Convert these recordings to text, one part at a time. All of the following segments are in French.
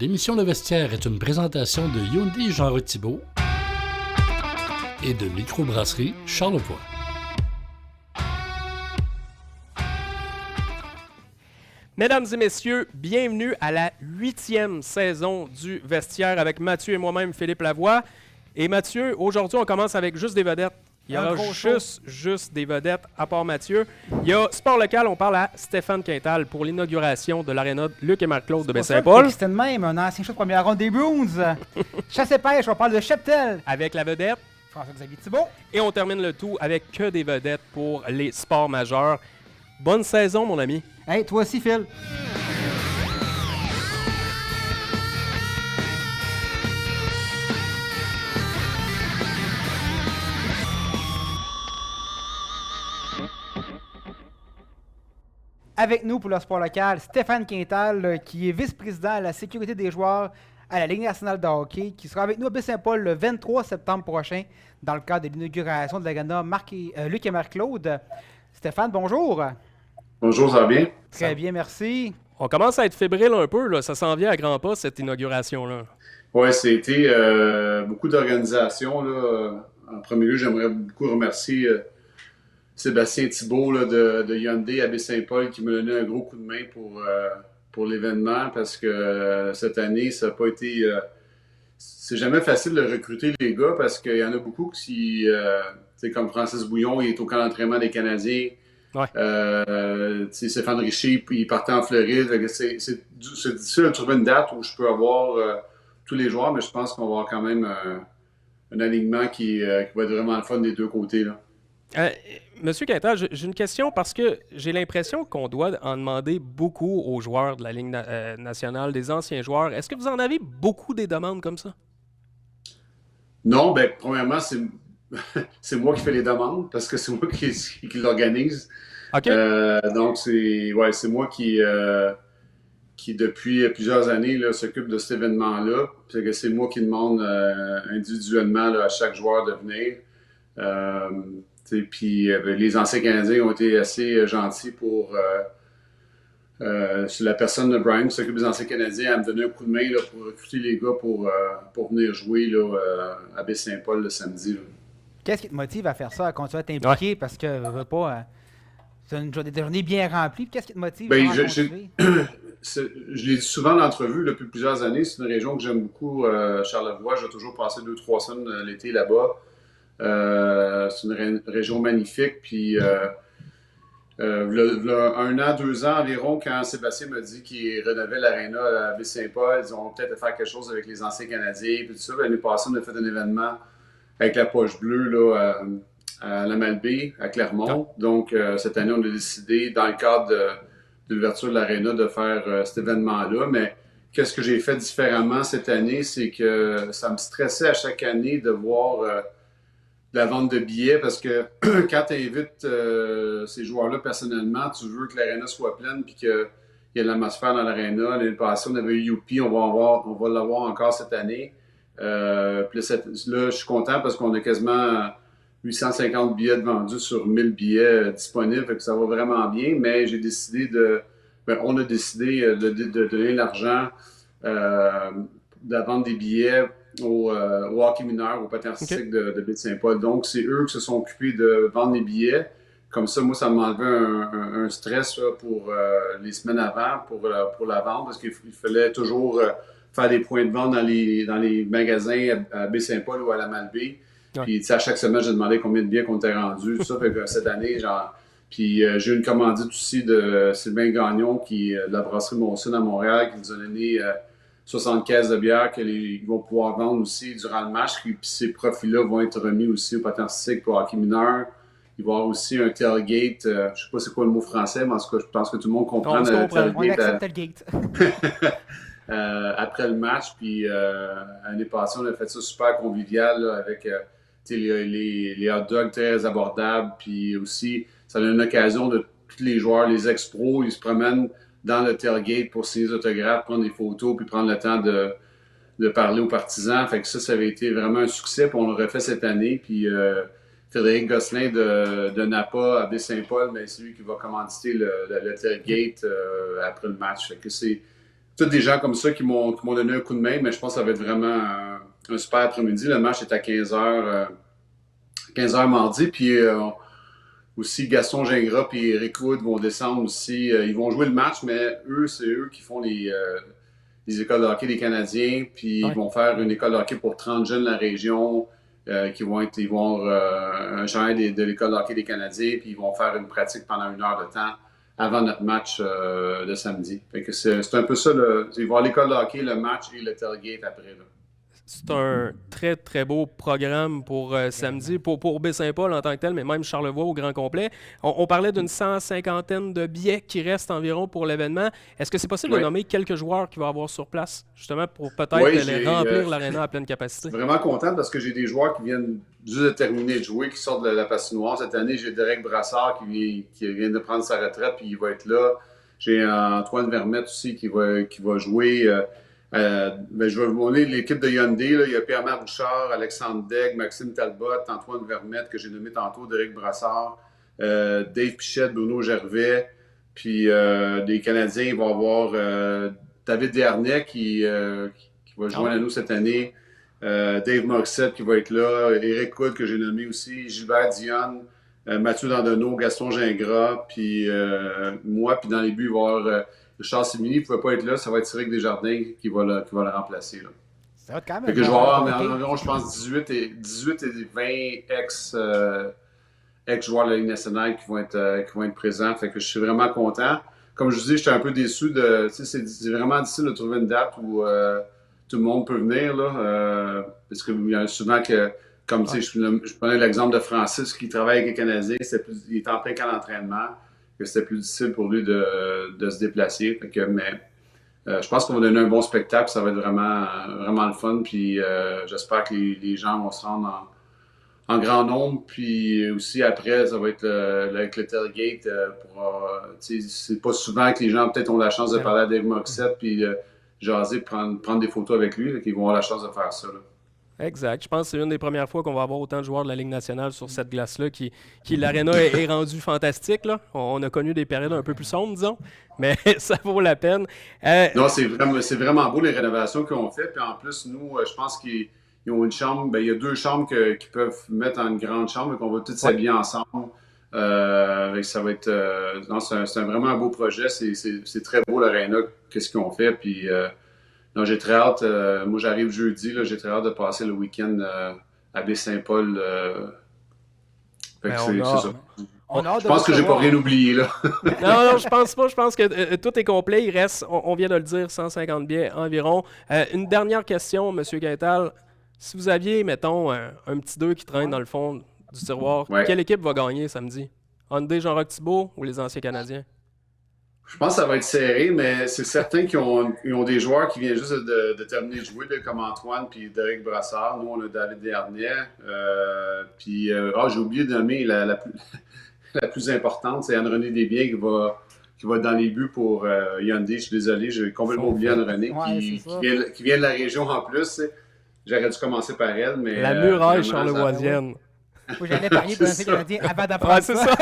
L'émission Le Vestiaire est une présentation de Hyundai Jean Thibault et de Microbrasserie Charlevoix. Mesdames et messieurs, bienvenue à la 8e saison du Vestiaire avec Mathieu et moi-même, Philippe Lavoie. Et Mathieu, aujourd'hui, on commence avec juste des vedettes. Il y aura juste des vedettes, à part Mathieu. Il y a Sport local, on parle à Stéphane Quintal pour l'inauguration de l'aréna Luc et Marc-Claude de Baie-Saint-Paul. C'est de même, un ancien choix de première ronde des Bruins. Chasse et pêche, on parle de Cheptel. Avec la vedette. François-Xavier Thibault. Et on termine le tout avec que des vedettes pour les sports majeurs. Bonne saison, mon ami. Hey, toi aussi, Phil. Avec nous pour le sport local, Stéphane Quintal, qui est vice-président à la sécurité des joueurs à la Ligue nationale de hockey, qui sera avec nous à Baie-Saint-Paul le 23 septembre prochain dans le cadre de l'inauguration de l'aréna Luc et Marc-Claude. Stéphane, bonjour. Bonjour, ça va bien? Très bien, merci. On commence à être fébrile un peu, là. Ça s'en vient à grands pas, cette inauguration-là. Oui, c'était beaucoup d'organisations. En premier lieu, j'aimerais beaucoup remercier Sébastien Thibault là, de Hyundai à Baie-Saint-Paul qui m'a donné un gros coup de main pour l'événement parce que cette année, ça n'a pas été... c'est jamais facile de recruter les gars parce qu'il y en a beaucoup qui... comme Francis Bouillon, il est au camp d'entraînement des Canadiens. Ouais. Stéphane Richer, puis il partait en Floride. C'est difficile de trouver une date où je peux avoir tous les joueurs, mais je pense qu'on va avoir quand même un alignement qui va être vraiment le fun des deux côtés. Là. Monsieur Quintal, j'ai une question parce que j'ai l'impression qu'on doit en demander beaucoup aux joueurs de la Ligue nationale, des anciens joueurs. Est-ce que vous en avez beaucoup des demandes comme ça? Non, bien, premièrement, c'est moi qui fais les demandes parce que c'est moi qui l'organise. Okay. Donc, c'est moi qui depuis plusieurs années, là, s'occupe de cet événement-là. C'est moi qui demande individuellement là, à chaque joueur de venir. Puis les anciens Canadiens ont été assez gentils pour... c'est la personne de Brian qui s'occupe des anciens Canadiens à me donner un coup de main là, pour recruter les gars pour venir jouer là, à Baie-Saint-Paul le samedi. Là. Qu'est-ce qui te motive à faire ça, à continuer à t'impliquer? Ouais. Parce que c'est une journée bien remplie. Qu'est-ce qui te motive à continuer? Je l'ai dit souvent en entrevue depuis plusieurs années. C'est une région que j'aime beaucoup, Charlevoix. J'ai toujours passé 2-3 semaines l'été là-bas. C'est une région magnifique. Puis, un an, 2 ans environ, quand Sébastien m'a dit qu'il rénovait l'aréna à Baie-Saint-Paul, ils ont peut-être faire quelque chose avec les anciens Canadiens. Puis tout ça. L'année passée, on a fait un événement avec la poche bleue là, à la Malbaie, à Clermont. Donc, cette année, on a décidé, dans le cadre de l'ouverture de l'aréna, de faire cet événement-là. Mais qu'est-ce que j'ai fait différemment cette année? C'est que ça me stressait à chaque année de voir la vente de billets parce que quand tu invites ces joueurs-là personnellement, tu veux que l'aréna soit pleine puis qu'il y ait de l'atmosphère dans l'aréna. L'année passée, on avait eu Youpi, on va l'avoir encore cette année. Puis là, je suis content parce qu'on a quasiment 850 billets de vendus sur 1000 billets disponibles, fait que ça va vraiment bien, mais on a décidé de donner l'argent de la vente des billets au hockey mineur, au patin artistique de Baie-Saint-Paul. Donc, c'est eux qui se sont occupés de vendre les billets. Comme ça, moi, ça m'enlevait un stress là, pour les semaines avant, pour la vente, parce qu'il fallait toujours faire des points de vente dans les magasins à Baie-Saint-Paul ou à la Malbaie. Ouais. Puis, à chaque semaine, j'ai demandé combien de billets qu'on était rendus. Tout ça fait que cette année, Puis, j'ai eu une commandite aussi de Sylvain Gagnon, de la brasserie Monson à Montréal, qui nous a donné 60 caisses de bière qu'ils vont pouvoir vendre aussi durant le match. Puis, ces profits-là vont être remis aussi au patin artistique pour hockey mineur. Il va y avoir aussi un tailgate. Je ne sais pas c'est quoi le mot français, mais en tout cas, je pense que tout le monde comprend. On accepte tailgate. Après le match, puis l'année passée, on a fait ça super convivial là, avec les hot dogs très abordables, puis aussi, ça donne une occasion de tous les joueurs, les ex-pros, ils se promènent dans le tailgate pour signer des autographes, prendre des photos, puis prendre le temps de parler aux partisans. Fait que ça avait été vraiment un succès, puis on l'a refait cette année, puis Frédéric Gosselin de Napa à Baie-Saint-Paul, mais c'est lui qui va commanditer le tailgate après le match. Fait que tous des gens comme ça qui m'ont donné un coup de main, mais je pense que ça va être vraiment un super après-midi. Le match est à 15h mardi, puis aussi Gaston Gingras et Eric Wood vont descendre aussi. Ils vont jouer le match, mais c'est eux qui font les écoles de hockey des Canadiens, puis ils vont faire une école de hockey pour 30 jeunes de la région ils vont avoir un chandail de l'école de hockey des Canadiens, puis ils vont faire une pratique pendant 1 heure de temps avant notre match de samedi. Fait que c'est un peu ça, ils vont avoir l'école de hockey, le match et le tailgate après. Là. C'est un très, très beau programme pour samedi, pour Baie-Saint-Paul en tant que tel, mais même Charlevoix au grand complet. On parlait d'une 150aine de billets qui restent environ pour l'événement. Est-ce que c'est possible de nommer quelques joueurs qu'il va y avoir sur place, justement, pour peut-être remplir l'aréna à pleine capacité? Vraiment content parce que j'ai des joueurs qui viennent juste de terminer de jouer, qui sortent de la patinoire. Cette année, j'ai Derek Brassard qui vient de prendre sa retraite, puis il va être là. J'ai Antoine Vermette aussi qui va jouer... je vais vous montrer l'équipe de Hyundai. Là. Il y a Pierre-Marc Bouchard, Alexandre Daigle, Maxime Talbot, Antoine Vermette, que j'ai nommé tantôt, Derek Brassard, Dave Pichette, Bruno Gervais. Puis des Canadiens, il va y avoir David Desharnais qui va joindre à nous cette année. Dave Morissette qui va être là. Éric Wood, que j'ai nommé aussi. Gilbert Dionne, Mathieu Dandonneau, Gaston Gingras. Puis moi, puis dans les buts, il va y avoir... Richard Simini ne pouvait pas être là, ça va être Cédric Desjardins qui va le remplacer. Là. Ça va être quand même. Fait que je vais avoir environ, je pense, 18 et 20 ex-joueurs de la Ligue nationale qui vont être présents. Fait que je suis vraiment content. Comme je vous dis, j'étais un peu déçu c'est vraiment difficile de trouver une date où tout le monde peut venir. Là, parce qu'il y a souvent que, comme je prenais l'exemple de Francis qui travaille avec les Canadiens, il est en plein camp d'entraînement. Que c'était plus difficile pour lui de se déplacer. Mais je pense qu'on va donner un bon spectacle. Ça va être vraiment, vraiment le fun. Puis j'espère que les gens vont se rendre en grand nombre. Puis aussi après, ça va être avec le tailgate. C'est pas souvent que les gens peut-être ont la chance de parler à Dave Morissette puis jaser, prendre des photos avec lui. Ils vont avoir la chance de faire ça. Là. Exact. Je pense que c'est une des premières fois qu'on va avoir autant de joueurs de la Ligue nationale sur cette glace-là qui l'aréna est rendue fantastique. Là. On a connu des périodes un peu plus sombres, disons, mais ça vaut la peine. Non, c'est vraiment beau les rénovations qu'ils ont faites. Puis en plus, nous, je pense qu'ils ont une chambre. Il y a 2 chambres qu'ils peuvent mettre en une grande chambre et qu'on va tous s'habiller ensemble. Ça va être... non, c'est vraiment un beau projet. C'est très beau l'aréna, qu'est-ce qu'ils ont fait. Puis... non, j'ai très hâte. Moi, j'arrive jeudi. Là, j'ai très hâte de passer le week-end à Baie-Saint-Paul. C'est ça. Je pense que j'ai pas rien oublié. Là. non, je pense pas. Je pense que tout est complet. Il reste, on vient de le dire, 150 billets environ. Une dernière question, M. Quintal. Si vous aviez, mettons, un petit 2 qui traîne dans le fond du tiroir, quelle équipe va gagner samedi? Hyundai Jean-Roch Thibault ou les anciens Canadiens? Je pense que ça va être serré, mais c'est certain qu'ils ont des joueurs qui viennent juste de terminer de jouer, là, comme Antoine puis Derek Brassard. Nous, on a David Desharnais. Puis, j'ai oublié de nommer la plus importante, c'est Anne-Renée Desbiens qui va être dans les buts pour Hyundai. Je suis désolé, j'ai complètement oublié Anne-Renée, qui vient de la région en plus. J'aurais dû commencer par elle, mais... La muraille charlevoisienne. J'allais parier pour un Canadien avant d'apprendre c'est ça.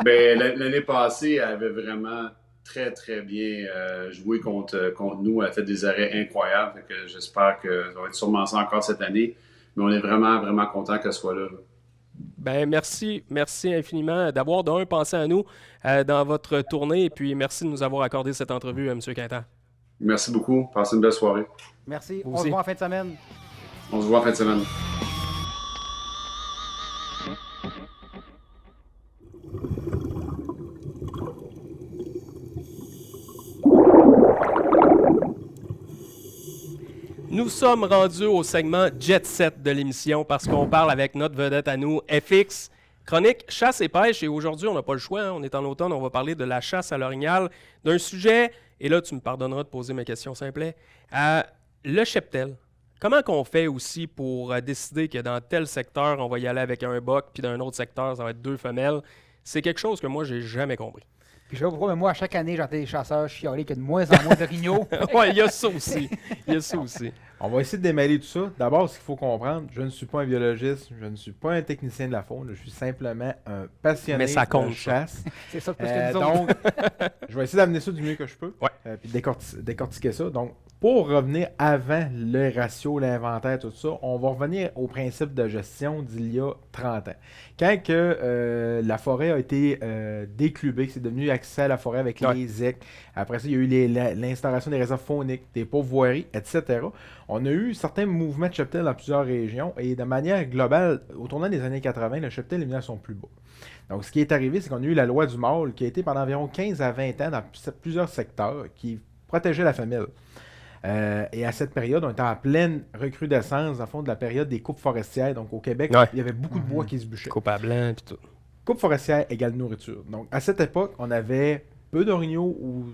Ben, l'année passée, elle avait vraiment très, très bien joué contre nous. Elle a fait des arrêts incroyables. Fait que j'espère que ça va être sûrement ça encore cette année. Mais on est vraiment, vraiment content qu'elle soit là. Ben, merci infiniment d'avoir pensé à nous dans votre tournée. Et puis, merci de nous avoir accordé cette entrevue, M. Quintal. Merci beaucoup. Passez une belle soirée. Merci. On se voit en fin de semaine. On se voit en fin de semaine. Nous sommes rendus au segment Jet Set de l'émission parce qu'on parle avec notre vedette à nous, FX. Chronique chasse et pêche. Et aujourd'hui, on n'a pas le choix. Hein. On est en automne, on va parler de la chasse à l'orignal, d'un sujet, et là, tu me pardonneras de poser mes questions simples, le cheptel. Comment qu'on fait aussi pour décider que dans tel secteur, on va y aller avec un boc, puis dans un autre secteur, ça va être 2 femelles? C'est quelque chose que moi, j'ai jamais compris. Puis je sais pas pourquoi, mais moi, à chaque année, j'entends des chasseurs chialer qu'il y a de moins en moins de rignaux. Oui, il y a ça aussi. On va essayer de démêler tout ça. D'abord, ce qu'il faut comprendre, je ne suis pas un biologiste, je ne suis pas un technicien de la faune, je suis simplement un passionné Mais ça compte, de chasse. C'est ça, plus que nous autres. Donc, je vais essayer d'amener ça du mieux que je peux, puis décortiquer ça. Donc, pour revenir avant le ratio, l'inventaire, tout ça, on va revenir au principe de gestion d'il y a 30 ans. Quand la forêt a été déclubée, c'est devenu accès à la forêt avec les ZEC. Après ça, il y a eu l'instauration des réserves fauniques, des pourvoiries, etc. On a eu certains mouvements de cheptel dans plusieurs régions et de manière globale, au tournant des années 80, le cheptel est venu à son plus bas. Donc, ce qui est arrivé, c'est qu'on a eu la loi du mâle qui a été pendant environ 15 à 20 ans dans plusieurs secteurs qui protégeait la femelle. Et à cette période, on était en pleine recrudescence, dans le fond, de la période des coupes forestières. Donc, au Québec, il y avait beaucoup de bois qui se bûchait. Coupe à blanc, puis tout. Coupe forestière égale nourriture. Donc, à cette époque, on avait peu d'orignaux ou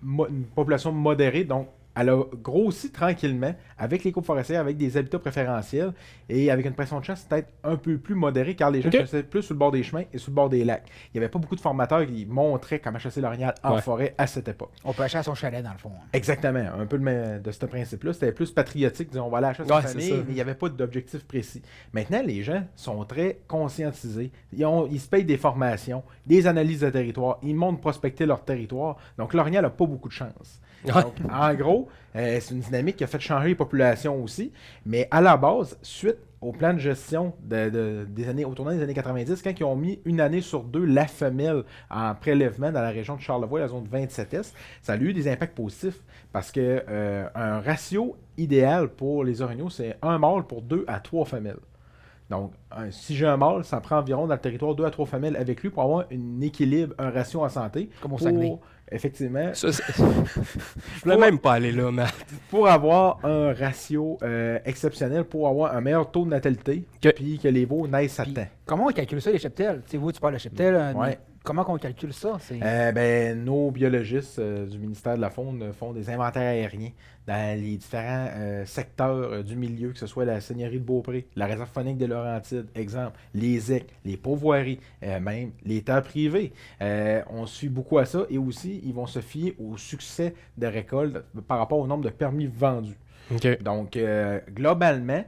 une population modérée. Donc, elle a grossi tranquillement avec les coupes forestières, avec des habitats préférentiels et avec une pression de chasse peut-être un peu plus modérée car les gens chassaient plus sur le bord des chemins et sur le bord des lacs. Il n'y avait pas beaucoup de formateurs qui montraient comment chasser l'orignal en forêt à cette époque. On peut acheter à son chalet, dans le fond. Exactement. Un peu de ce principe-là. C'était plus patriotique. On va aller à la chasse en famille, mais il n'y avait pas d'objectif précis. Maintenant, les gens sont très conscientisés. Ils se payent des formations, des analyses de territoire. Ils montent prospecter leur territoire. Donc, l'orignal n'a pas beaucoup de chance. Donc, en gros, c'est une dynamique qui a fait changer les populations aussi. Mais à la base, suite au plan de gestion au tournant des années 90, quand ils ont mis une année sur deux la femelle en prélèvement dans la région de Charlevoix, la zone 27S, ça a eu des impacts positifs parce que un ratio idéal pour les orignaux, c'est un mâle pour 2 à 3 femelles. Donc, si j'ai un mâle, ça prend environ dans le territoire 2 à 3 femelles avec lui pour avoir un équilibre, un ratio en santé. Comme au Saguenay. Effectivement. Je voulais même pas aller là, mais... Pour avoir un ratio exceptionnel, pour avoir un meilleur taux de natalité, puis que les veaux naissent à temps. Comment on calcule ça, les cheptels? Tu sais, vous, tu parles de cheptel. Comment on calcule ça? Nos biologistes du ministère de la Faune font des inventaires aériens dans les différents secteurs du milieu, que ce soit la Seigneurie de Beaupré, la réserve faunique des Laurentides, exemple, les ZEC, les pourvoiries, même les terres privées. On suit beaucoup à ça et aussi, ils vont se fier au succès de récolte par rapport au nombre de permis vendus. Okay. Donc, globalement,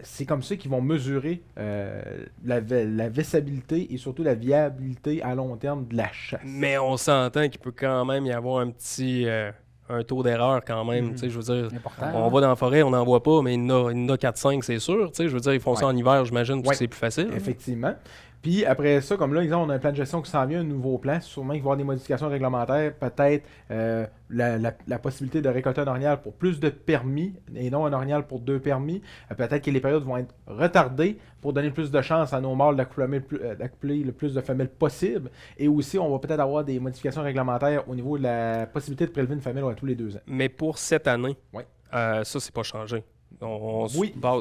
c'est comme ça qu'ils vont mesurer la vessabilité et surtout la viabilité à long terme de la chasse. Mais on s'entend qu'il peut quand même y avoir un petit un taux d'erreur quand même. Je veux dire, on va dans la forêt, on n'en voit pas, mais il y en a 4-5, c'est sûr. Je veux dire, ils font ça en hiver, j'imagine, parce que c'est plus facile. Effectivement. Puis après ça, comme là, exemple, on a un plan de gestion qui s'en vient, un nouveau plan. Sûrement qu'il va y avoir des modifications réglementaires. Peut-être la possibilité de récolter un orignal pour plus de permis et non un orignal pour 2 permis. Peut-être que les périodes vont être retardées pour donner plus de chance à nos mâles d'accoupler le plus de femelles possible. Et aussi, on va peut-être avoir des modifications réglementaires au niveau de la possibilité de prélever une femelle à tous les 2 ans. Mais pour cette année, ça, c'est pas changé.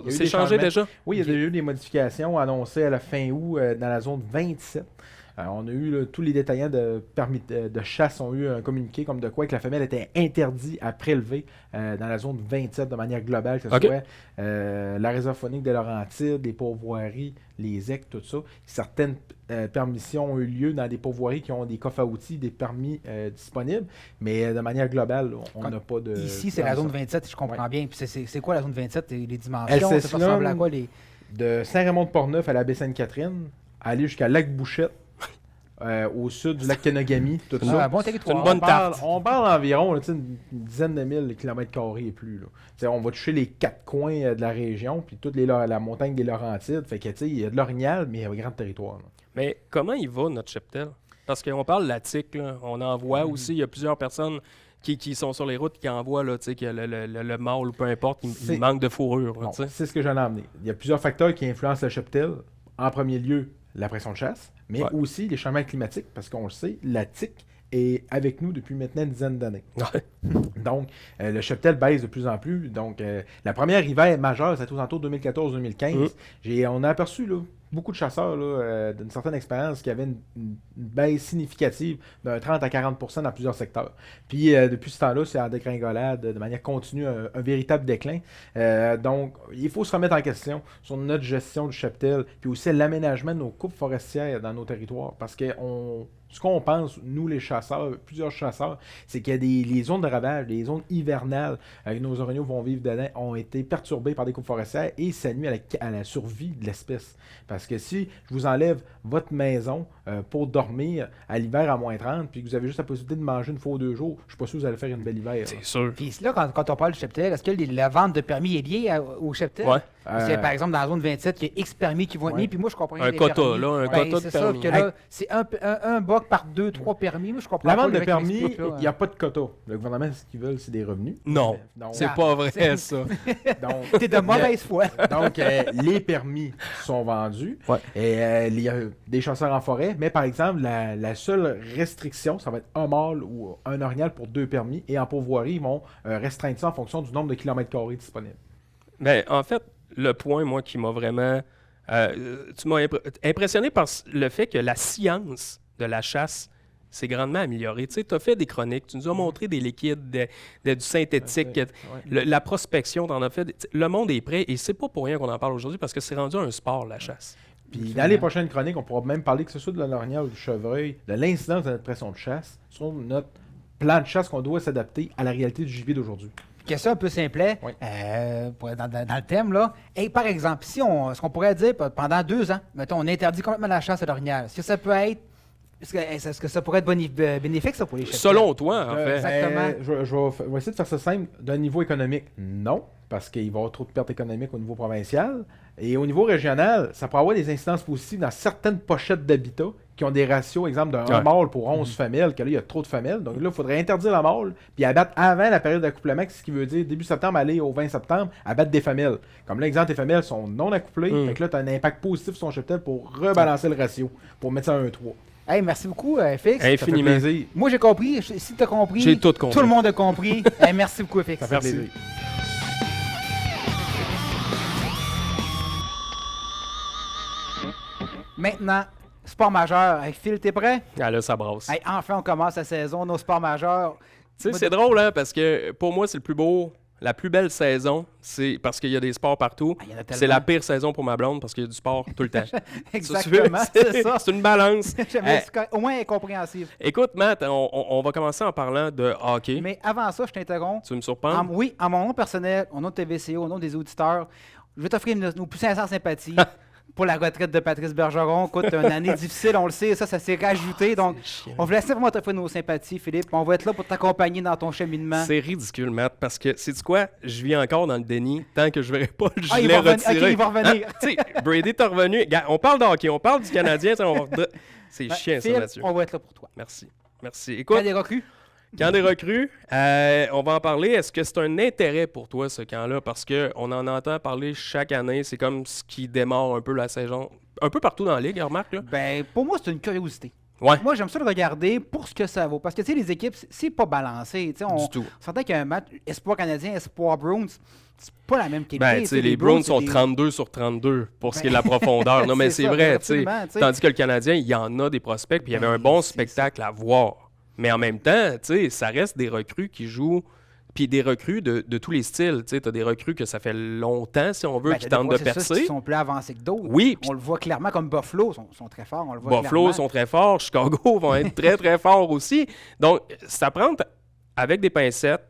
C'est changé déjà? Oui, il y a eu des modifications annoncées à la fin août dans la zone 27. On a eu tous les détaillants de permis de chasse ont eu un communiqué comme de quoi que la femelle était interdite à prélever dans la zone 27 de manière globale, que ce soit la réserve faunique de Laurentides, les pourvoiries, les ZEC, tout ça. Certaines permissions ont eu lieu dans des pourvoiries qui ont des coffres à outils, des permis disponibles, mais de manière globale, on n'a pas de... Ici, c'est la zone 27, je comprends bien. Puis c'est quoi la zone 27? Les dimensions? Ça ressemble à quoi? De Saint-Raymond-de-Portneuf à la baie Sainte-Catherine, aller jusqu'à Lac-Bouchette, au sud du lac Kenogami, tout ça. Un bon territoire. C'est une bonne tarte. On parle environ une dizaine de mille kilomètres carrés et plus. Là. On va toucher les 4 coins de la région, puis toute la montagne des Laurentides. Fait que il y a de l'orignal, mais il y a un grand territoire. Là. Mais comment il va, notre cheptel? Parce qu'on parle de la tique, là. On en voit aussi, il y a plusieurs personnes qui sont sur les routes et qui envoient là, que le mâle, peu importe, il manque de fourrure. Bon, c'est ce que j'en ai amené. Il y a plusieurs facteurs qui influencent le cheptel. En premier lieu, la pression de chasse, mais aussi les changements climatiques, parce qu'on le sait, la tique est avec nous depuis maintenant une dizaine d'années. Donc, le cheptel baisse de plus en plus. Donc, la première hiver majeure, c'est aux alentours 2014-2015. On a aperçu beaucoup de chasseurs d'une certaine expérience qui avaient une baisse significative d'un 30 à 40% dans plusieurs secteurs. Puis, depuis ce temps-là, c'est en dégringolade de manière continue, un véritable déclin. Donc, il faut se remettre en question sur notre gestion du cheptel, puis aussi l'aménagement de nos coupes forestières dans nos territoires, parce que Ce qu'on pense, nous les chasseurs, plusieurs chasseurs, c'est qu'il y a les zones de ravage, les zones hivernales que nos orignaux vont vivre dedans, ont été perturbées par des coupes forestières et ça nuit à la survie de l'espèce. Parce que si je vous enlève votre maison pour dormir à l'hiver à moins 30, puis que vous avez juste la possibilité de manger une fois ou 2 jours, je suis pas sûr que vous allez faire une belle hiver. C'est sûr. Puis là, quand on parle du cheptel, est-ce que la vente de permis est liée au cheptel? Ouais. Parce que, par exemple, dans la zone 27, il y a X permis qui vont être mis, puis moi, je comprends Un les quota, permis. là, un quota de c'est permis. ça, que là, c'est un boc par 2-3 permis. Moi, je comprends La pas vente de le mec qui permis, l'explique, là. il n'y a pas de quota. Le gouvernement, ce qu'ils veulent, c'est des revenus. Non, Donc, c'est pas vrai, ça. donc, T'es de mauvaise foi. donc, les permis sont vendus. Ouais. Et il y a des chasseurs en forêt. Mais par exemple, la seule restriction, ça va être un mâle ou un orignal pour 2 permis. Et en pourvoirie, ils vont restreindre ça en fonction du nombre de kilomètres carrés disponibles. Ben, en fait, le point, moi, qui m'a vraiment... tu m'as impressionné par le fait que la science de la chasse s'est grandement améliorée. Tu as fait des chroniques, tu nous as montré des liquides, du synthétique, Ouais. la prospection, tu en as fait. Le monde est prêt et c'est pas pour rien qu'on en parle aujourd'hui parce que c'est rendu un sport, la chasse. Puis dans les prochaines chroniques, on pourra même parler que ce soit de l'orignal ou du chevreuil, de l'incidence de notre pression de chasse sur notre plan de chasse qu'on doit s'adapter à la réalité du gibier d'aujourd'hui. Question un peu simplet, Oui. dans le thème, là. Et par exemple, ce qu'on pourrait dire pendant 2 ans, mettons, on interdit complètement la chasse à l'orignal. Est-ce que ça peut être. Est-ce que ça pourrait être bénéfique, ça, pour les cheptels? Selon toi, en fait. Exactement. Je vais essayer de faire ça simple. D'un niveau économique, non, parce qu'il va y avoir trop de pertes économiques au niveau provincial. Et au niveau régional, ça pourrait avoir des incidences positives dans certaines pochettes d'habitat qui ont des ratios, exemple, d'un mâle pour 11 femelles, que là, il y a trop de femelles. Donc là, il faudrait interdire la mâle, puis abattre avant la période d'accouplement, ce qui veut dire début septembre, aller au 20 septembre, abattre des femelles. Comme là, exemple, tes femelles sont non accouplées, fait que là, tu as un impact positif sur ton cheptel pour rebalancer le ratio, pour mettre ça à 1-3. Hey, merci beaucoup, Fix. Infiniment. Ça fait plaisir. Moi, j'ai compris. Si tu as compris, J'ai tout compris. Tout le monde a compris. Hey, merci beaucoup, Fix. Ça fait Merci. plaisir. Maintenant, sport majeur. Hey, Phil, t'es prêt? Ah là, ça brasse. Hey, enfin, on commence la saison, nos sports majeurs. Tu sais, c'est drôle, hein, parce que pour moi, c'est le plus beau, la plus belle saison, c'est parce qu'il y a des sports partout. Ah, il y en a tellement. C'est la pire saison pour ma blonde parce qu'il y a du sport tout le temps. Exactement, c'est ça. C'est une balance. J'avais au moins incompréhensible. Écoute, Matt, on va commencer en parlant de hockey. Mais avant ça, je t'interromps. Tu veux me surprendre? Oui, en mon nom personnel, au nom de TVCO, au nom des auditeurs, je vais t'offrir nos plus sincères sympathies pour la retraite de Patrice Bergeron. Écoute, une année difficile, on le sait, ça s'est rajouté. Donc, on voulait simplement t'offrir nos sympathies, Philippe. On va être là pour t'accompagner dans ton cheminement. C'est ridicule, Matt, parce que, sais-tu quoi? Je vis encore dans le déni tant que je verrai pas le Ah, il gilet va revenir. retiré. Ok, il va revenir. Hein? Tu sais, Brady est revenu. Gars, on parle de hockey, on parle du Canadien. C'est chiant, Phil, ça, Mathieu. on va être là pour toi. Merci. Merci. Quand Écoute, des recrues? camp des recrues, on va en parler. Est-ce que c'est un intérêt pour toi, ce camp-là? Parce qu'on en entend parler chaque année. C'est comme ce qui démarre un peu la saison. Un peu partout dans la ligue, remarque, là. Ben, pour moi, c'est une curiosité. Ouais. Moi, j'aime ça le regarder pour ce que ça vaut. Parce que, tu sais, les équipes, c'est pas balancé. Tu sais, Du tout. on s'entend qu'il y a un match Espoir canadien, Espoir Bruins, c'est pas la même qualité. Ben, tu sais, les Browns sont c'est des- 32 sur 32 pour ce qui est de la profondeur. Non, mais c'est ça, vrai, tu sais. absolument, tu sais. Tandis que le Canadien, il y en a des prospects, puis il y avait Ben, un bon c'est spectacle à voir. Mais en même temps, tu sais, ça reste des recrues qui jouent, puis des recrues de tous les styles. Tu sais, t'as des recrues que ça fait longtemps, si on veut, Ben, qui t'as des tentent de processus percer. qui sont plus avancés que d'autres. Oui, puis On le voit clairement comme Buffalo, sont très forts. On le voit Buffalo clairement. sont très forts, Chicago vont être très, très forts aussi. Donc, ça prend avec des pincettes,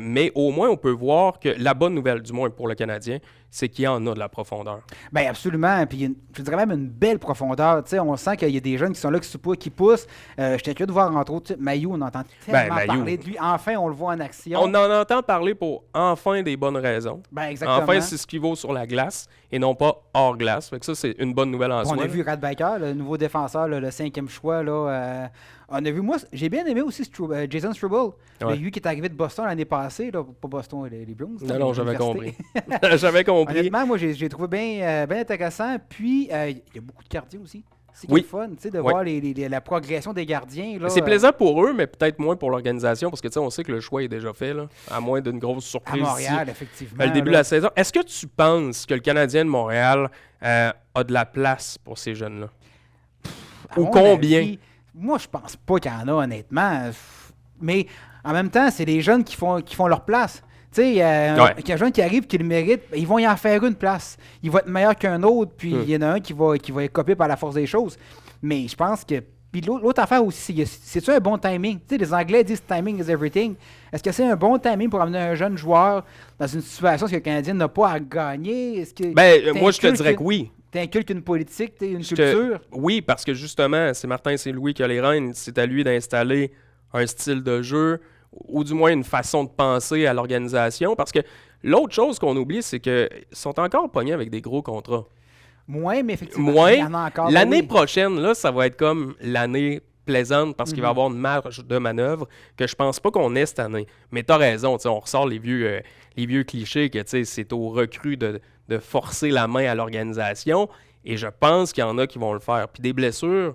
mais au moins, on peut voir que la bonne nouvelle, du moins pour le Canadien, c'est qu'il y en a de la profondeur. Ben absolument. Puis je dirais même une belle profondeur. Tu sais, on sent qu'il y a des jeunes qui sont là, qui poussent. J'étais curieux de voir, entre autres, Mailloux, on entend tellement Mailloux. parler de lui. Enfin, on le voit en action. On en entend parler pour enfin des bonnes raisons. Ben exactement. Enfin, c'est ce qui vaut sur la glace et non pas hors glace. Fait que ça, c'est une bonne nouvelle en On soi. a vu Radbaker, le nouveau défenseur, le 5e choix. Là, on a vu, moi, j'ai bien aimé aussi Jason Struble, Ouais. lui qui est arrivé de Boston l'année passée, là, pas Boston, les Bruins. Non, non, j'avais l'université. compris. J'avais compris. Honnêtement, moi, j'ai trouvé bien intéressant. Puis, il y a beaucoup de gardiens aussi. C'est Oui. fun, tu sais, de Ouais. voir la progression des gardiens. Là, C'est plaisant pour eux, mais peut-être moins pour l'organisation parce que tu sais, on sait que le choix est déjà fait, là, à moins d'une grosse à surprise. Montréal, ici, effectivement. à le début de là. la saison. Est-ce que tu penses que le Canadien de Montréal a de la place pour ces jeunes-là? À Ou mon combien? avis, moi, je pense pas qu'il y en a, honnêtement. Mais en même temps, c'est les jeunes qui font leur place. Tu sais, il y a un jeune qui arrive, qui le mérite, ils vont y en faire une place. Il va être meilleur qu'un autre, puis il y en a un qui va être copié par la force des choses. Mais je pense que Puis l'autre affaire aussi, c'est-tu un bon timing? Tu sais, les Anglais disent « timing is everything ». Est-ce que c'est un bon timing pour amener un jeune joueur dans une situation où le Canadien n'a pas à gagner? Est-ce que moi, je te dirais que oui. T'inculques une politique, une culture? Oui, parce que justement, c'est Martin Saint-Louis qui a les rênes. C'est à lui d'installer un style de jeu ou du moins une façon de penser à l'organisation. Parce que l'autre chose qu'on oublie, c'est qu'ils sont encore pognés avec des gros contrats. Moins, mais effectivement, il y en a encore. L'année prochaine, là, ça va être comme l'année plaisante parce qu'il va y avoir une marge de manœuvre que je pense pas qu'on ait cette année. Mais tu as raison, on ressort les vieux clichés que c'est aux recrues de forcer la main à l'organisation et je pense qu'il y en a qui vont le faire. Puis des blessures,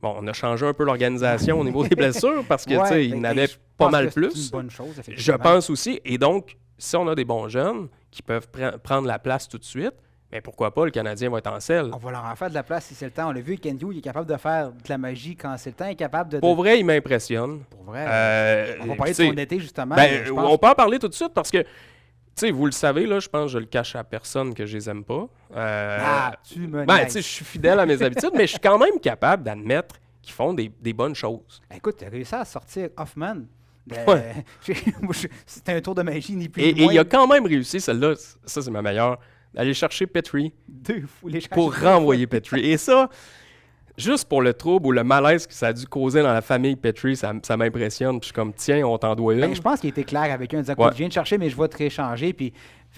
bon, on a changé un peu l'organisation au niveau des blessures parce que il y en avait pas mal plus. C'est une bonne chose, je pense aussi. Et donc, si on a des bons jeunes qui peuvent prendre la place tout de suite, mais pourquoi pas, le Canadien va être en selle. On va leur en faire de la place si c'est le temps. On l'a vu, Ken Hughes, il est capable de faire de la magie quand c'est le temps. Il est capable de... Pour vrai, il m'impressionne. Pour vrai. On va parler de son été, justement. On peut en parler tout de suite parce que, vous le savez, là, je pense que je le cache à personne que je les aime pas. Tu me je suis fidèle à mes habitudes, mais je suis quand même capable d'admettre qu'ils font des bonnes choses. Écoute, tu as réussi à sortir Hoffman. Ouais. C'était un tour de magie, ni plus ni moins. Et il a quand même réussi, celle-là, ça c'est ma meilleure, d'aller chercher Petrie pour renvoyer Petrie. Et ça, juste pour le trouble ou le malaise que ça a dû causer dans la famille Petrie, ça m'impressionne. Puis je suis comme, tiens, on t'en doit une. Je pense qu'il était clair avec eux en disant je viens de chercher, mais je vais te rééchanger. Puis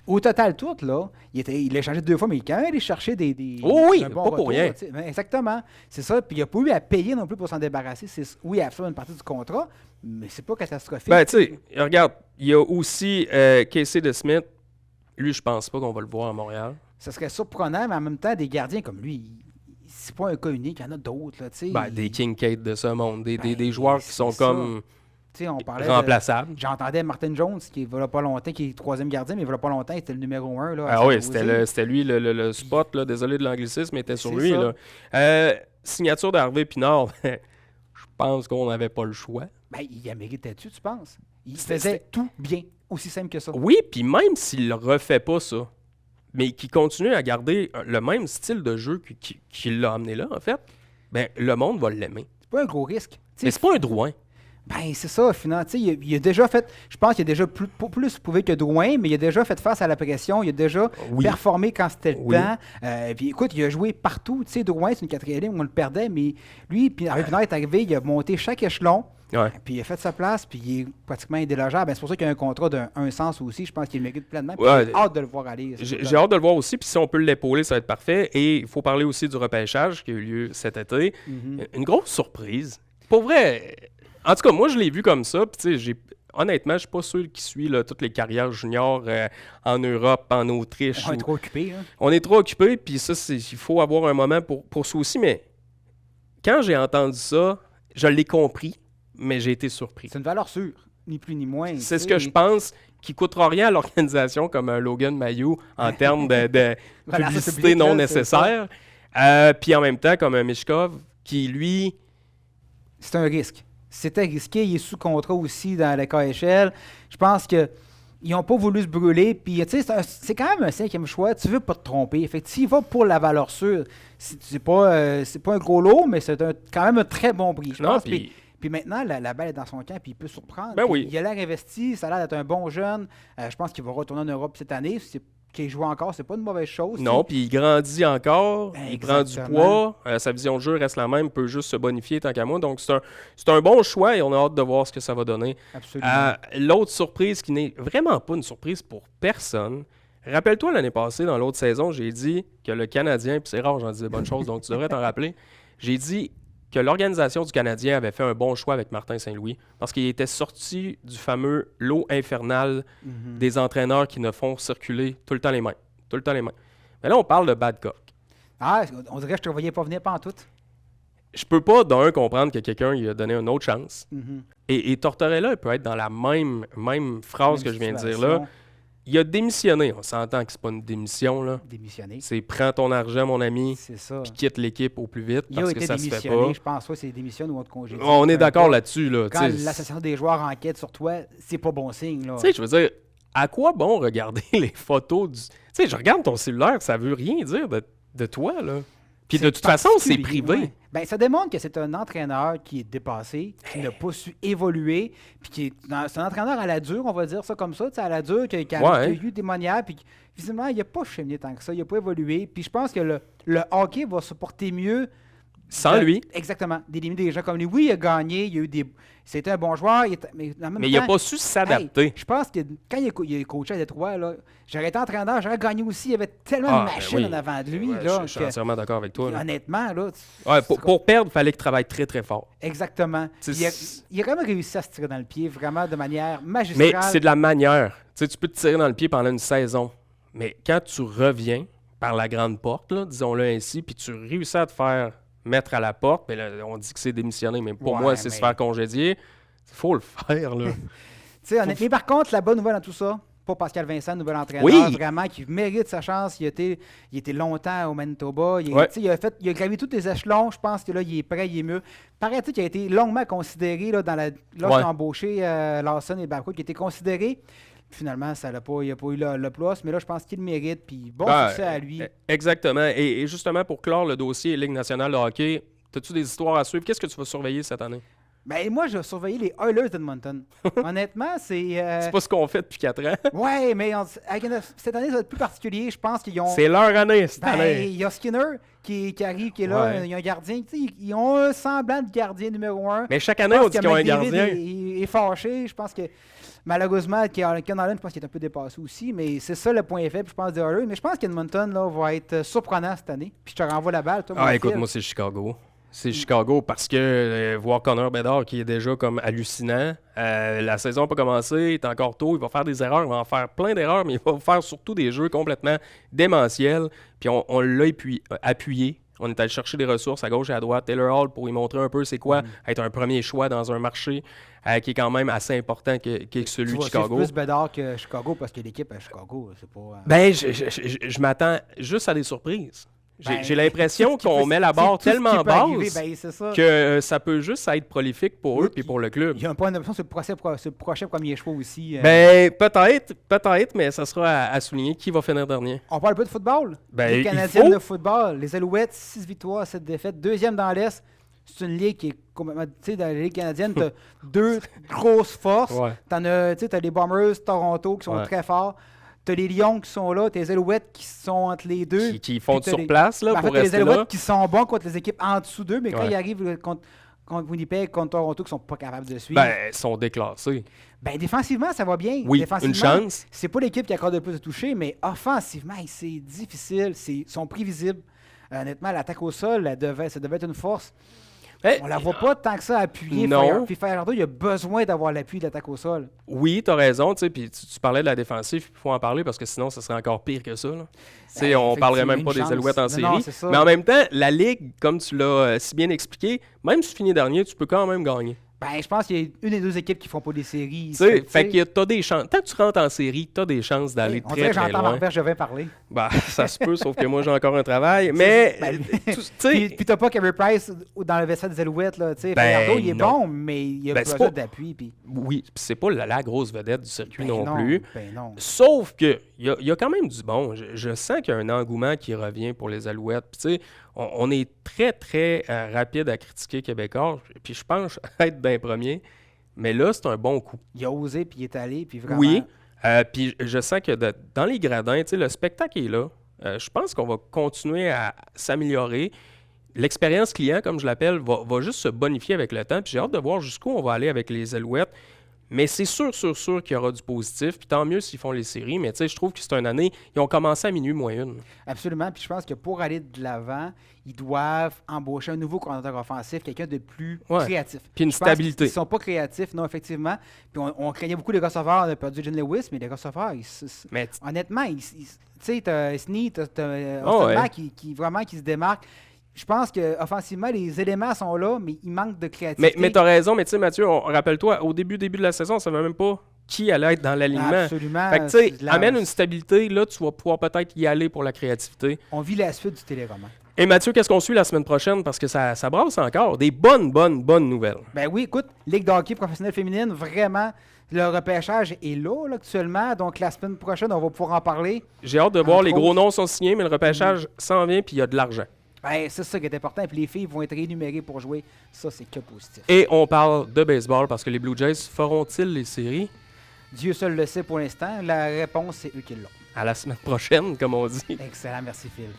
au total, tout, là, il a échangé 2 fois, mais il est quand même allé chercher des oui, bon pas retour, pour rien. Exactement. C'est ça. Puis il n'a pas eu à payer non plus pour s'en débarrasser. Oui, absolument une partie du contrat, mais c'est pas catastrophique. Regarde, il y a aussi Casey DeSmith. Lui, je pense pas qu'on va le voir à Montréal. Ça serait surprenant, mais en même temps, des gardiens comme lui, c'est pas un cas unique, il y en a d'autres. Des Kincaid de ce monde, des joueurs qui sont comme on parlait remplaçables. J'entendais Martin Jones, qui ne pas longtemps, qui est 3e gardien, mais il ne pas longtemps, il était le numéro 1. Là, c'était lui le spot, là, désolé de l'anglicisme, mais était sur lui. Là. Signature d'Harvey Pinard, je pense qu'on n'avait pas le choix. Il a mérité-tu, tu penses? Il faisait tout bien. Aussi simple que ça. Oui, puis même s'il ne refait pas ça, mais qu'il continue à garder le même style de jeu qu'il l'a amené là, en fait, le monde va l'aimer. C'est pas un gros risque. Mais c'est pas un Drouin. C'est ça, finalement. Il a déjà fait, je pense qu'il a déjà plus prouvé que Drouin, mais il a déjà fait face à la pression, il a déjà performé quand c'était le temps. Puis écoute, il a joué partout. Drouin, c'est une 4e ligne, on le perdait, mais lui, puis Harvey Pinard est arrivé, il a monté chaque échelon. Ouais. Puis il a fait sa place, puis il est pratiquement indélogeable. C'est pour ça qu'il y a un contrat d'un sens aussi. Je pense qu'il mérite pleinement. J'ai hâte de le voir aller. J'ai hâte de le voir aussi. Puis si on peut l'épauler, ça va être parfait. Et il faut parler aussi du repêchage qui a eu lieu cet été. Une grosse surprise. Pour vrai, en tout cas, moi, je l'ai vu comme ça. Puis honnêtement, je suis pas sûr qui suit toutes les carrières juniors en Europe, en Autriche. On est trop occupés. Hein? On est trop occupés. Puis ça, il faut avoir un moment pour ça aussi. Mais quand j'ai entendu ça, je l'ai compris. Mais j'ai été surpris. C'est une valeur sûre, ni plus ni moins. C'est ce que je pense qui ne coûtera rien à l'organisation comme un Logan Mailloux en termes de publicité non nécessaire. Puis en même temps, comme un Mishkov qui, lui... C'est un risque. C'était risqué. Il est sous contrat aussi dans la KHL. Je pense qu'ils n'ont pas voulu se brûler. Puis, c'est quand même un 5e choix. Tu ne veux pas te tromper. Fait que s'il va pour la valeur sûre, c'est pas un gros lot, mais c'est quand même un très bon prix. Je pense. Puis maintenant, la balle est dans son camp, puis il peut surprendre. Il a l'air investi, ça a l'air d'être un bon jeune. Je pense qu'il va retourner en Europe cette année. Qu'il joue encore, c'est pas une mauvaise chose. Non, puis il grandit encore, il prend du poids, sa vision de jeu reste la même, peut juste se bonifier tant qu'à moi. Donc c'est un bon choix et on a hâte de voir ce que ça va donner. Absolument. L'autre surprise qui n'est vraiment pas une surprise pour personne, rappelle-toi l'année passée, dans l'autre saison, j'ai dit que le Canadien, puis c'est rare, j'en dis des bonnes choses, donc tu devrais t'en rappeler, j'ai dit que l'organisation du Canadien avait fait un bon choix avec Martin Saint-Louis parce qu'il était sorti du fameux lot infernal des entraîneurs qui ne font circuler tout le temps les mains. Tout le temps les mains. Mais là, on parle de Babcock. On dirait que je te voyais pas venir pantoute. Je peux pas, d'un, comprendre que quelqu'un lui a donné une autre chance. Et Tortorella peut être dans la même phrase que je viens de dire là. Il a démissionné. On s'entend que c'est pas une démission, là. Démissionner. C'est prends ton argent, mon ami, puis quitte l'équipe au plus vite parce que ça se fait pas. Je pense que c'est démission ou on te congédie. On est d'accord là-dessus, là. Quand l'association des joueurs enquête sur toi, c'est pas bon signe, là. Tu sais, je veux dire, à quoi bon regarder les photos du... Tu sais, je regarde ton cellulaire, ça veut rien dire de toi, là. Puis de toute façon, c'est privé. Ouais. Ben, ça démontre que c'est un entraîneur qui est dépassé, qui n'a pas su évoluer, puis c'est un entraîneur à la dure, on va dire ça comme ça, à la dure, qui a eu des manières, puis visiblement, il n'a pas cheminé tant que ça, il n'a pas évolué. Puis je pense que le hockey va se porter mieux sans lui. Exactement. D'éliminer des gens comme lui. Oui, il a gagné, il a eu c'était un bon joueur, mais il n'a pas su s'adapter. Je pense que quand il a coaché à Détroit, là, j'aurais été entraîneur, j'aurais gagné aussi. Il y avait tellement de machines en avant de lui. Ouais, là, je suis entièrement d'accord avec toi. Honnêtement, là. Pour perdre, il fallait qu'il travaille très, très fort. Exactement. Il a vraiment réussi à se tirer dans le pied, vraiment de manière magistrale. Mais c'est de la manière. Tu peux te tirer dans le pied pendant une saison. Mais quand tu reviens par la grande porte, là, disons-le ainsi, puis tu réussis à te faire mettre à la porte, mais là, on dit que c'est démissionner, mais pour moi, c'est se faire congédier. Il faut le faire, là. Mais par contre, la bonne nouvelle dans tout ça, pour Pascal Vincent, nouvel entraîneur, vraiment, qui mérite sa chance. Il a été longtemps au Manitoba. Il a gravi tous les échelons. Je pense que là, il est prêt, il est mieux. Paraît-il qu'il a été longuement considéré là, lorsqu'il a embauché Larson et Babcock, qui a été considéré. Finalement, il n'a pas eu le plus, mais là, je pense qu'il le mérite. Puis bon succès à lui. Exactement. Et justement, pour clore le dossier Ligue nationale de hockey, as-tu des histoires à suivre? Qu'est-ce que tu vas surveiller cette année? Ben, moi, je vais surveiller les Oilers d'Edmonton. Honnêtement, c'est... C'est pas ce qu'on fait depuis 4 ans. Oui, mais cette année, ça va être plus particulier. Je pense qu'ils ont... C'est leur année, cette année. Il y a Skinner qui arrive, qui est là. Il y a un gardien. Ils ont un semblant de gardien numéro 1. Mais chaque année, on dit qu'ils ont un gardien. Il est fâché. Je pense que... Malheureusement, Ken Allen, je pense qu'il est un peu dépassé aussi, mais c'est ça le point faible, je pense, des Oilers. Mais je pense qu'Edmonton va être surprenant cette année. Puis je te renvoie la balle, toi. Écoute, moi, c'est Chicago. C'est Chicago parce que voir Connor Bedard qui est déjà comme hallucinant, la saison n'a pas commencé, il est encore tôt, il va faire des erreurs, il va en faire plein d'erreurs, mais il va faire surtout des jeux complètement démentiels. Puis on l'a appuyé. On est allé chercher des ressources à gauche et à droite. Taylor Hall pour lui montrer un peu c'est quoi être un premier choix dans un marché qui est quand même assez important que celui de Chicago. C'est plus Bedard que Chicago parce que l'équipe à Chicago, c'est pas... Ben, je m'attends juste à des surprises. J'ai l'impression qu'on met la barre tellement basse que ça peut juste être prolifique pour eux et pour le club. Il y a un point d'option sur le prochain premier choix aussi. Ben, peut-être, mais ça sera à souligner qui va finir dernier. On parle pas de football. Ben, les Canadiens de football. Les Alouettes, 6 victoires, 7 défaites. Deuxième dans l'Est. C'est une ligue qui est complètement... Tu sais, dans la Ligue canadienne, tu as 2 grosses forces. Ouais. Tu as les Bombers, Toronto, qui sont très forts. T'as les Lions qui sont là, t'as les Alouettes qui sont entre les deux. Qui font sur place là, pour rester là. Les Alouettes qui sont bons contre les équipes en dessous d'eux, mais quand ils arrivent contre Winnipeg, contre Toronto, qui sont pas capables de suivre. Ben, ils sont déclassés. Ben, défensivement, ça va bien. Oui, une chance. C'est pas l'équipe qui accorde le plus de toucher, mais offensivement, c'est difficile. Ils sont prévisibles. Honnêtement, l'attaque au sol, ça devait être une force. On la voit pas tant que ça appuyer. Non. Puis Fajardo, il a besoin d'avoir l'appui de l'attaque au sol. Oui, tu as raison. Puis tu parlais de la défensive, il faut en parler parce que sinon, ça serait encore pire que ça. On parlerait même pas des Alouettes en série. Mais en même temps, la Ligue, comme tu l'as si bien expliqué, même si tu finis dernier, tu peux quand même gagner. Ben, je pense qu'il y a une des deux équipes qui font pas des séries. Fait que t'as des chances. Tant que tu rentres en série, t'as des chances d'aller très, très loin. J'entends Marc Bergevin parler. Ben, ça se peut, sauf que moi, j'ai encore un travail. Mais, puis t'as pas Carey Price dans le vestiaire des Alouettes, là. Fajardo, il est bon, mais il a besoin d'appui. Puis... Oui, c'est pas la grosse vedette du circuit non plus. Non. Sauf que il y a quand même du bon. Je sens qu'il y a un engouement qui revient pour les Alouettes. Puis, tu sais, on est très, très rapide à critiquer Québécois. Puis, je pense être d'un premier. Mais là, c'est un bon coup. Il a osé, puis il est allé, puis vraiment... Oui. Puis, je sens que dans les gradins, tu sais, le spectacle est là. Je pense qu'on va continuer à s'améliorer. L'expérience client, comme je l'appelle, va juste se bonifier avec le temps. Puis, j'ai hâte de voir jusqu'où on va aller avec les Alouettes. Mais c'est sûr qu'il y aura du positif. Puis tant mieux s'ils font les séries. Mais tu sais, je trouve que c'est une année... Ils ont commencé à minuit moins une. Absolument. Puis je pense que pour aller de l'avant, ils doivent embaucher un nouveau coordinateur offensif, quelqu'un de plus créatif. Puis une stabilité. Ils ne sont pas créatifs, non, effectivement. Puis on craignait beaucoup les receveurs. On a perdu Jen Lewis, mais les receveurs, honnêtement, tu sais, tu as Snead, tu as qui se démarque. Je pense qu'offensivement, les éléments sont là, mais il manque de créativité. Mais tu as raison, mais tu sais, Mathieu, rappelle-toi, au début de la saison, on ne savait même pas qui allait être dans l'alignement. Absolument. Fait que tu sais, amène une stabilité, là, tu vas pouvoir peut-être y aller pour la créativité. On vit la suite du téléroman. Et Mathieu, qu'est-ce qu'on suit la semaine prochaine? Parce que ça brasse encore. Des bonnes nouvelles. Ben oui, écoute, Ligue de hockey professionnelle féminine, vraiment... Le repêchage est là, actuellement. Donc, la semaine prochaine, on va pouvoir en parler. J'ai hâte de voir. Les gros noms sont signés, mais le repêchage s'en vient puis il y a de l'argent. Ben, c'est ça qui est important. Puis les filles vont être rémunérées pour jouer. Ça, c'est que positif. Et on parle de baseball parce que les Blue Jays feront-ils les séries? Dieu seul le sait pour l'instant. La réponse, c'est eux qui l'ont. À la semaine prochaine, comme on dit. Excellent, merci Phil.